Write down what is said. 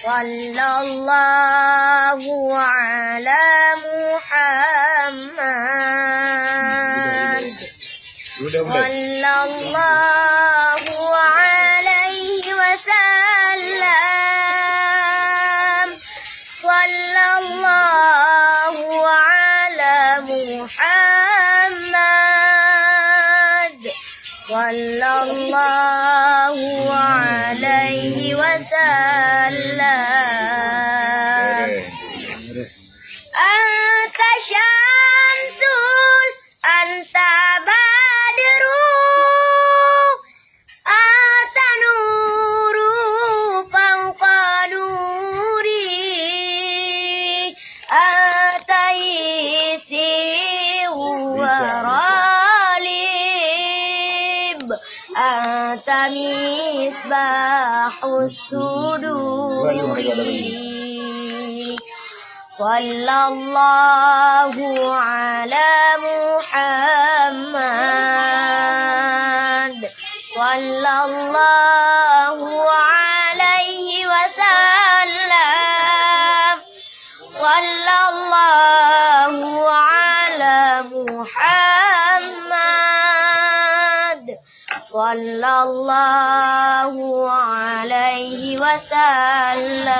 صلى الله على محمد صلى الله عليه وسلم صلى الله على محمد صلى الله عليه وسلم أنت شمس أنت بدر أنت نور فوق نوري أنت يسير ورالب أنت مصباح الصدور صلى الله على محمد صلى الله عليه وسلم صلى الله على محمد صلى الله عليه وسلم